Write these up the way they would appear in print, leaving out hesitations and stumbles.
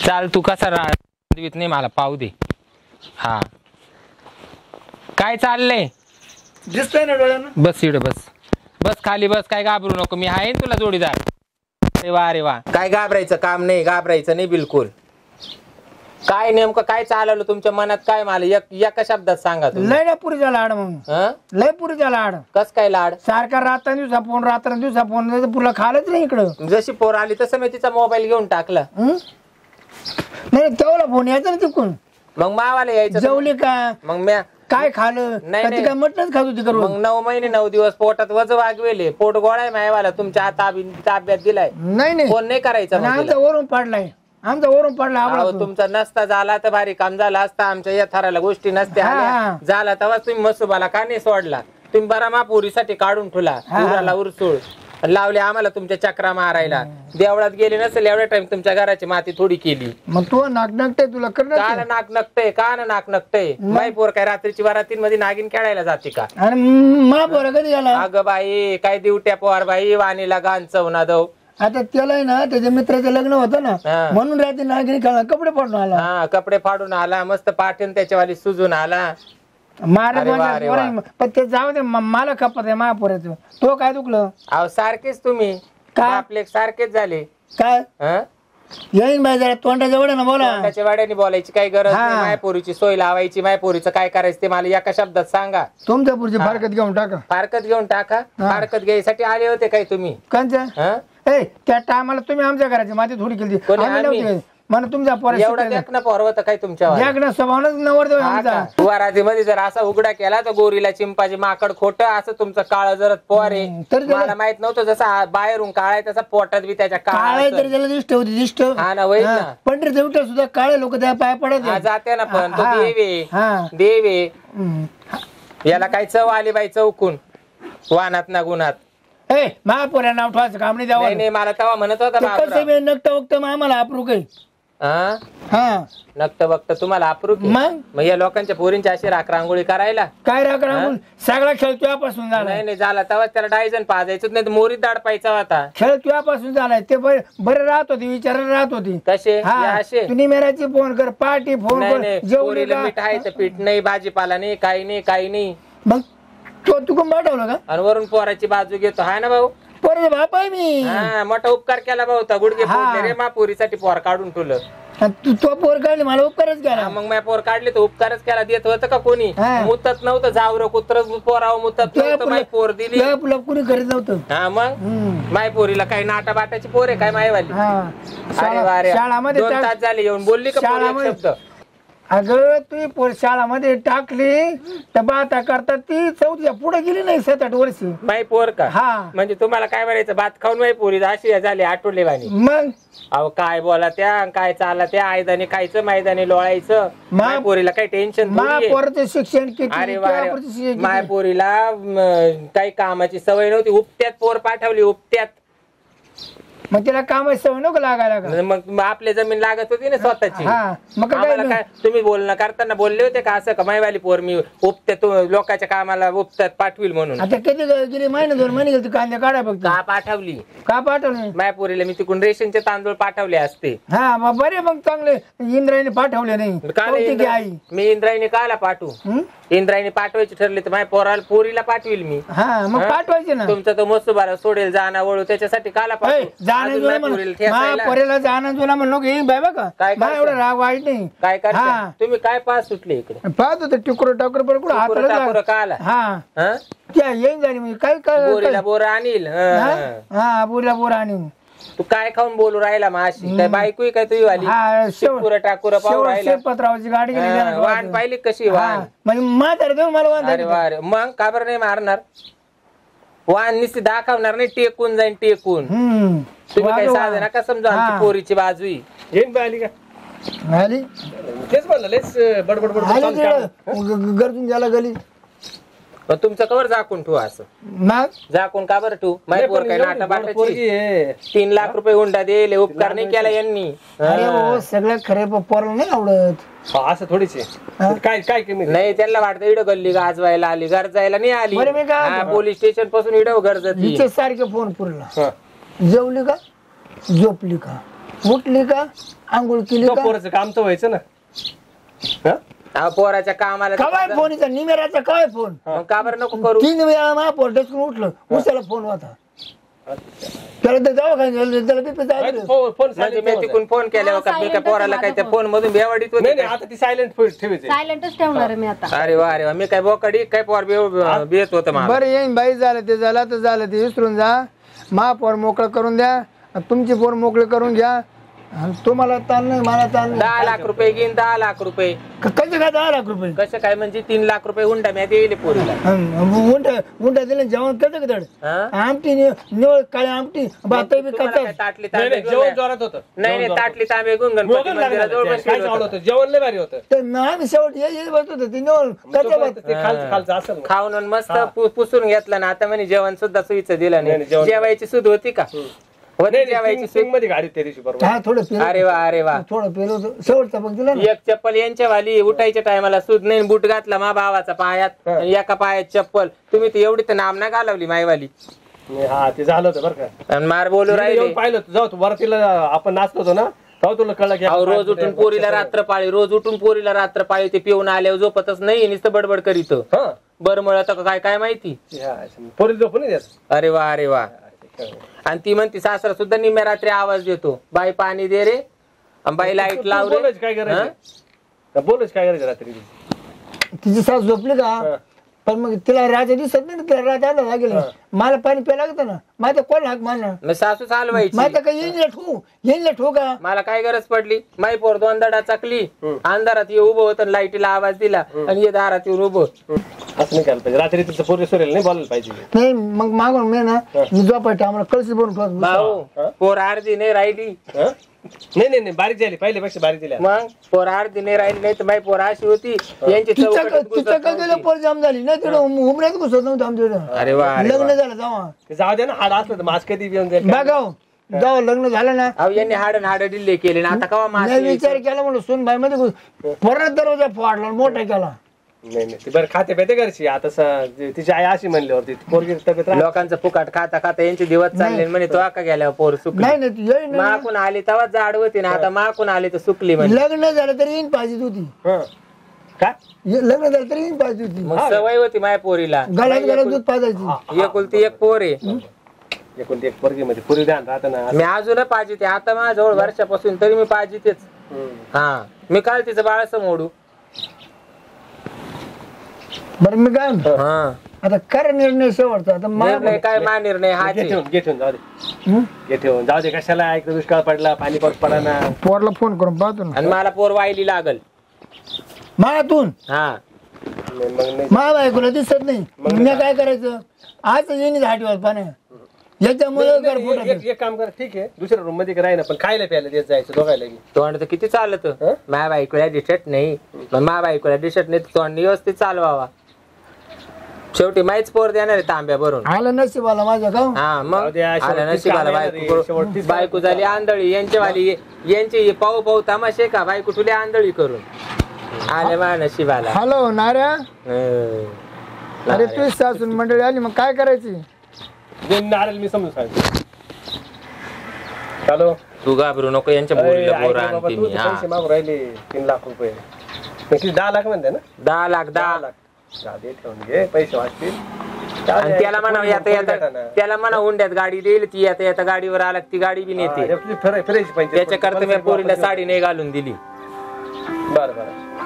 चाल तू कसा राहत नाही मला पाहू दे. हा काय चाललंय? दिसतंय ना डोळ्यानं. बस इकडे बस बस खाली बस. काय घाबरू नको, मी आहे तुला जोडीदार. अरे वा काय घाबरायचं काम नाही, घाबरायचं नाही बिलकुल. काय नेमकं काय चालवलं तुमच्या मनात? काय मला एका शब्दात सांगा तुम्ही. लय पुरीचा लाड म्हणून. लय पुरीचा लाड. कस काय लाड? सारखा रात्र दिवसा फोन पुला खालच नाही इकडं. जशी पोर आली तसं मी तिचा मोबाईल घेऊन टाकला. नाही तेवढा फोन यायचा ना तिकून. मग मावाला यायचं. जेवली का? मग म्या काय खाल्लं? नाही काय मटणच खात होती. मग 9 महिने 9 दिवस पोटात वज वागवेले. पोट गोळाय मायवाला तुमच्या ताब्यात दिलाय. नाही फोन नाही करायचा. आमचा वरून पडलाय. तुमचा नसता झाला तर भारी काम झाला असता. आमच्या या थराला गोष्टी नसत्या झाला तेव्हा तुम्ही मसुबाला का नाही सोडला? तुम्ही बरा मापुरीसाठी काढून ठेवला. पुराला उरसूळ लावले आम्हाला तुमच्या चक्रा मारायला. देवळात गेले नसेल एवढ्या टाइम तुमच्या घराची माती थोडी केली. मग तू नाक नकते तुला काल नाक नकते का ना नाक नकते? माई पोर काय रात्रीची वरातींमध्ये नागिन खेळायला जाते का? महापोर कधी गेला? अगं बाई काय दिवट्या पोर बाई वाणीला गान चवना दव. आता त्याला ना त्याच्या मित्राचं लग्न होतं ना म्हणून रात्री नागिन खेळा कपडे फाडून आला. हा कपडे फाडून आला मस्त पाठीन त्याच्यावाली सुजून आला. पण ते जाऊ दे मला खपत आहे महापुराचं. तो काय दुखलं? अहो सारखेच तुम्ही काय आपले सारखेच झाले. काय येईन बाई जरा तोंडाच्या वड्यानं बोला. तोंडाच्या वड्याने बोलायची काही गरज नाही. मायपोरीची सोय लावायची. मायपोरीचं काय करायचं ते मला एका शब्दात सांगा. तुमच्या पुढची फारकत घेऊन टाका. फारकत घेऊन टाका. फारकत घ्यायसाठी आले होते काय तुम्ही? कंचा त्या टायमाला तुम्ही आमच्या घराची माती थोडी केली मला तुमचा पोरवत काय तुमच्या मध्ये जर असा उघडा केला तर गोरीला चिंपाची माकड खोट असं तुमचं काळ जर पोर आहे. मला माहित नव्हतं जसा बाहेरून काळ तसा पोटात बी त्याच्या काळ दिष्ट होती. दिष्ट हा ना वय ना. पंढरीच्या विठ्ठल सुद्धा काळे लोक त्या पाय पडत जाते ना. पण तो देवे याला काय चव आली बाई चौकून वानात ना गुणात. महापुऱ्या नाव ठेवायचं काम नाही. मला तेव्हा म्हणत होता नक्त वक्त आम्हाला अप्रू काही नक्त बघत तुम्हाला अप्रूप. मग या लोकांच्या पोरींची अशी राख रांगोळी करायला काय राख रांगोळी? सगळा खेळ तुझ्यापासून झाला. नाही झाला तेव्हा त्याला डायजन पाजायचं नाही तर मोरीत दाड पायचा होता. खेळ तुझ्यापासून झालाय. ते बरे राहत होती विचारायला राहत होती. कसे तुम्ही मेराची फोन कर पार्टी फोन कर. जेवढीला मिठाईचं पीठ नाही भाजीपाला नाही काही नाही. मग तो तुकून पाठवलं का? आणि वरून पोराची बाजू घेतो. हाय ना भाऊ पोराचा बाप आहे मी. मोठा उपकार केला भाऊ. गुडघे फोडले रे मापुरीसाठी पोर काढून ठेवलं. तो पोर काढले मला उपकारच केला. मग मी पोर काढले तर उपकारच केला. देत होतं का कोणी? मुतत नव्हतं. जावर कुत्र पोराव मुतत नव्हतं. माय पोर दिली कुणी करीत नव्हतं. हा मग माय पोरीला काही नाटा बाटाची पोर आहे काय मायवाली? शाळामध्ये 2 तास झाले येऊन बोलली का शब्द? अगं तू शाळामध्ये टाकली तर बाता करतात ती 4थीच्या पुढे गेली नाही 7-8 वर्ष. माई पोर का? हा म्हणजे तुम्हाला काय म्हणायचं भात खाऊन माई पोरी अशी झाली आठवले वाणी. मग अहो काय बोला त्या काय चाला त्या आयदाने खायचं मैदानी लोळायचं. माय पोरीला काही टेन्शन पोराचं शिक्षण किती? अरे माय पोरीला काही कामाची सवय नव्हती. उपत्यात पोर पाठवली उपत्यात. मग तिला कामाची सवय नको लागायला. मग आपली जमीन लागत होती ना स्वतःची. मग काय तुम्ही बोलणं करताना बोलले होते का असं कमाईवाली पोर मी उपत्यात लोकांच्या कामाला उपत्यात पाठविल म्हणून? आता किती गेली महिने 2 महिने गेली कांदे काढा फक्त. का पाठवली? मायपोरीला मी तिकडून रेशनचे तांदूळ पाठवले असते. हा मग बरे मग चांगले इंद्रायणी पाठवले नाही. आई मी इंद्रायणी कायला पाठवू? इंद्रायणी पाठवायची ठरली तर माझ्या पोरीला पाठविल मी. हा मग पाठवायचे ना. तुमचा तो मसुबारा सोडेल जाणं वळू त्याच्यासाठी काला पाठवू? जाणं जुना म्हणलो की बाबा का काय एवढं राग वाईट नाही. काय करा तुम्ही काय पास सुटले इकडे? पाहत होते टिकुर टाकर बरोबर हात काला. हा त्या येईन झाली म्हणजे काय काय बोरीला बोर आणील. हा बोरीला बोर आणील. तू काय खाऊन बोलू राहिला माशी? काय बायको काय तुझी वाली? टिकुर टाकुर पाहू राहिला. पत्रावरची गाडी गेली. वाहन पाहिली कशी? वाहन म्हणजे म्हातारे मला वाहन. अरे वा रे. मग का बरं नाही मारणार? वाहन निश्चित दाखवणार नाही. टेकून जाईन टेकून. तुम्ही काही साधे नका समजा. आमची पोरीची बाजू येईन आली का? आली तेच म्हणलं लेच बडबड गरजून गेला गली. तुमचं कवर झाकून ठेवू असं? मग झाकून का बरं ठेवू? माय पोर काय नाटा बाटाची 3 लाख रुपये हुंडा दिले. उपकार नाही केला यांनी. सगळं खरे पोराला नाही आवडत असं थोडीशी. काय काय नाही त्यांना वाटतं इडं गल्ली गाजवायला आली गरजायला नाही आली. पोलीस स्टेशन पासून इडं गरजत सारखे फोन पुरला. जेवली का? झोपली का? उठली का आंघोळ केली का पोराचं काम तर व्हायचं ना. हा? अहो, पोराच्या कामाला काय फोन निमेराचा काय फोन मग का बरं नको करू? 3 वेळा माझ्या पोर डचकून उठलं उसाला फोन होता त्याला तर जावं काय त्याला BP जायचं. फोन म्हणजे मी तिकून फोन केल्यावर का मी काय पोराला काय त्या फोन मधून बेवाडीत होते नाही आता ती सायलेंट ठेवायची. सायलेंटच ठेवणार आहे मी आता. अरे वा अरे वा मी काय बोकडी काय पोर बेत होतं मला. बरं येईन बाई झालं ते झालं तर झालं ते विसरून जा पोर मोकळं करून द्या तुमची पोर मोकळी करून घ्या आणि तुम्हाला ताण नाही मला ताण नाही. 10 लाख रुपये घेईन 10 लाख रुपये. कसे काय 10 लाख रुपये कसं काय म्हणजे 3 लाख रुपये हुंडा मी देईल पोरीला. उंडा दिले जेवण कसं कधड हा? आमटी निवळ काळी आमटी भातही बी तुम्हाला काय करतात ताटली तांबे घेऊन जेवण नाही. जोरात होतं. नाही ताटली तांबे घेऊन गणपती मंदिराजवळ काय बसलेलो चावलं होतो. होतं जेवण लय भारी होतं. तर आम्ही शेवट ये बसत होतो ती निवळ कसं भात ते खालचं असेल ना. खाऊन आणि मस्त पुसून घेतलं ना आता म्हणे जेवण सुद्धा सुईचं दिलं नाही, नाही. जेवण- जेवायची सूद होती का? होती जेवायची सूद. सिंग मध्ये गाडी त्या दिवशी बरोबर. हा थोडं पेलो अरे वा अरे वा. थोडं पेलो होतो शेवटचा बघ दिला ना एक चप्पल यांच्या वाली उठायच्या टायमाला सूद नाही बूट घातला मा भावाचा पायात आणि एका पायात चप्पल. तुम्ही तर एवढी तर नाम नाही घालवली मायवाली हा ते झालं होतं बरं का. आणि मार बोलू येऊन राहिले. पाहिलं होतं. जाऊ तू वरतीला आपण नाचतो होतो ना तेव्हा तुला कळलं की अहो, रोज उठून पोरीला रात्र पाळी रोज उठून पोरीला रात्र पाळी ते पिऊन आल्यावर झोपतच नाही नुसतं बडबड करीत हा बरं मळत काय काय माहिती. पोरीला झोपून नाही द्यायचं. अरे वा अरे वा. आणि ती म्हणती सासरा सुद्धा निम्म्या रात्री आवाज देतो बाई पाणी दे रे आणि बाई लाईट लाव रे. बोलायचं काय करायचं बोलायचं काय करायचं रात्री. तिची सास झोपली का पण मग तिला राजा दिसत नाही ना तिला राजा आला लागेल मला पाणी प्यायला लागतं ना माझं कोण हाक मारणार मग सासू चालवायची. माझं काही येईन ठो का मला काय गरज पडली माई पोर 2 दडा चाकली अंधारात ये उभं होतं लाईटीला आवाज दिला आणि ये दारात येऊन उभं. असं नाही करायला पाहिजे. रात्री तिचं पोरी सोरेल नाही बोलायला पाहिजे. नाही मग मागून मी ना मी झोपायचं आम्हाला कळशी बनवून भाऊ पोर अर्धी नाही राहिली. नाही बारीक झाली पहिल्यापेक्षा बारीक झाली. मग पोर अर्धी नाही राहिली नाही तर माई पोर अशी होती यांची चौकटीत घुसत तिचं काय नव्हती. पोर जाम झाली ना तिकडं उमऱ्यात घुसत नव्हतं आमच्या अरे वा अरे वा. लग्न झालं जावा ते जाऊ दे ना हाड असलं तर मास कधी येऊन जाईल. बघाव जाऊ लग्न झालं ना अहो यांनी हाड डिल्ले केले ना आता कवा नाही मास विचार केला म्हणून सून बाई मध्ये परत दरवाजा फोडला मोठा केला नाही ती बरं खाते पेते घरची आता तिची आई अशी म्हणल्यावरती पोरगी तब्येत लोकांचं फुकाट खाता खाता यांचे दिवस चालले म्हणे तो आका गेल्यावर पोर सुकली. नाही नाही ती येईन ना. माकून आली तेव्हा जाड होती ना आता माकून आली तर सुकली म्हणजे. लग्न झालं तरी येईन पाहिजे होती काय लग्न झालं तरी येईन पाहिजे होती मग सवय होती माझ्या पोरीला. गळ्यात दूध पाजायची एकुलती एक पोर आहे. एकूण एक पोरगी मध्ये पुरी ध्यान राहतं ना. मी अजून पाहिजे आता माझ्याजवळ वर्षापासून तरी मी पाहिजे तेच. हा मी काल तिचं बाळ समोडू. बरं मी काय म्हणतो, हा आता कर निर्णय शेवटचा आता निर्णय काय मा निर्णय हा घे ठेवून जाऊ दे. घे ठेवून जाऊ दे कशाला ऐकलं दुष्काळ पडला पाणी पाऊस पडा ना. पोरला फोन करून पाहतो ना आणि मला पोर वाहिली लागल. मायातून हा मग नाही मा बायकोला दिसत नाही मी काय करायचं आज येईन हाटीवर पाण्या याच्यामुळे घर फुटत एक काम कर ठीक आहे दुसऱ्या रूम मध्ये राही ना पण खायला प्यायला देत जायचं दोघायला की. तोंड तर किती चालत माझ्या बायकोला दिसत नाही पण माझ्या बायकोला दिसत नाही तोंड व्यवस्थित चालवावा. शेवटी माहीच पोर देणार आहे तांब्या भरून. आलं नशिबाला माझ्या गाव हा मग जाऊ द्या, आलं शेवटची नशिबाला कामं आहे रे, बायको शेवटची बायको झाली आंधळी यांच्यावाली यांची पाहू पाहू तमाशे का बायको तुला आंधळी करून आले माझ्या नशिबाला. हॅलो नाऱ्या हं. अरे तू सासून मंडळी आली मग काय करायची नारेल मी समजून सांगतो. हॅलो तू घाबरू नको यांच्या बोरीला बोर आणते मी. हा पैसे मागू राहिले 3 लाख रुपये. किती 10 लाख म्हणते ना 10 लाख 10 लाख. दे ठेवून घे पैसे वाचतील. आणि त्याला म्हणा येता येता त्याला म्हणा हुंड्यात गाडी देईल ती येता येता गाडीवर आला ती गाडी बी नेते. फिरायची पाहिजे त्याच्याकरता मी पोरीला साडी नाही घालून दिली. बरं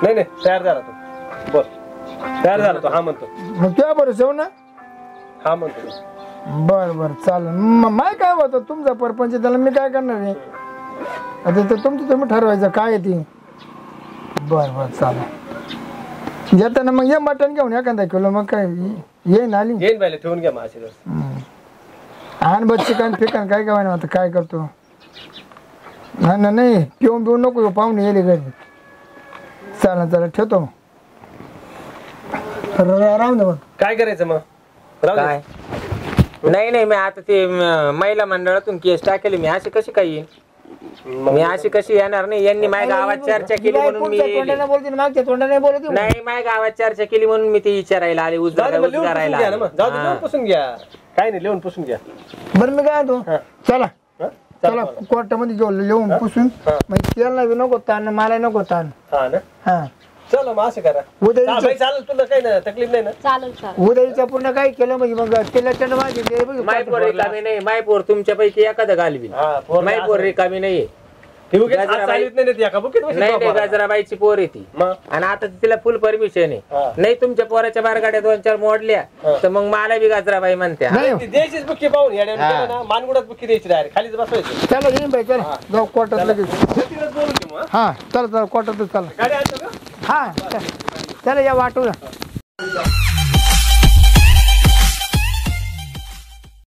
नाही तयार झाला तो बोल तयार झाला तो. हा म्हणतो मग तुझ्या बरं शेव ना हा म्हणतो. बर चालेल माय काय होतं तुमचा परपंच त्याला मी काय करणार आहे आता तर तुमचं तुम्ही ठरवायचं काय ती. बर चालेल येताना मग ये मटण घेऊन एखादा किलो मग काय येईन आली येईन पाहिजे ठेवून घ्या मासे. आण बस चिकन फिकन काय काय आता काय करतो नाही पिऊन पिऊन नको पाहुणे येईल घरी. चालेल ठेवतो राहून दे मग. काय करायचं मग राहू दे. काय नाही मी आता ते महिला मंडळातून केस टाकेली मी अशी कशी काय येईन. मी अशी कशी येणार नाही. यांनी माझ्या गावात चर्चा केली म्हणून मी तोंडाने बोलते मागच्या तोंडाने बोलते नाही माझ्या गावात चर्चा केली म्हणून मी ते विचारायला आले जाऊ दे, मग लिहून पुसून घ्या ना मग. जाऊ दे, लिहून पुसून घ्या काय नाही लिहून पुसून घ्या. बरं मी काय म्हणतो चला चला कोर्टामध्ये घेऊन लिहून पुसून मग त्याला बी नको ताण मला नको ताण. हा ना हा चलो मग असं करा. उद्या चालेल तुला काही ना तकलीफ नाही ना. चालेल उद्याच्या पूर्ण काय केलं म्हणजे मग त्याला माझे मायपोर रिकामी नाही. मायपोर तुमच्यापैकी एखादं घालवी. मायपोर रिकामी नाही. नाही गजराबाईची पोर आहे ती आणि आता तिला फुल परमिशन आहे. नाही तुमच्या पोराच्या बारगाड्या 2-4 मोडल्या तर मग मला बी गजराबाई म्हणते. द्यायचीच बुक्की पाहून मानगुडात बुक्की द्यायची डायरेक्ट खालीच बसवायची. चला येईन बाई चला जाऊ कोर्टात लगेच. हा चला चला कोर्टातच चला. गाडी आणतो का? हा चला या वाटूला.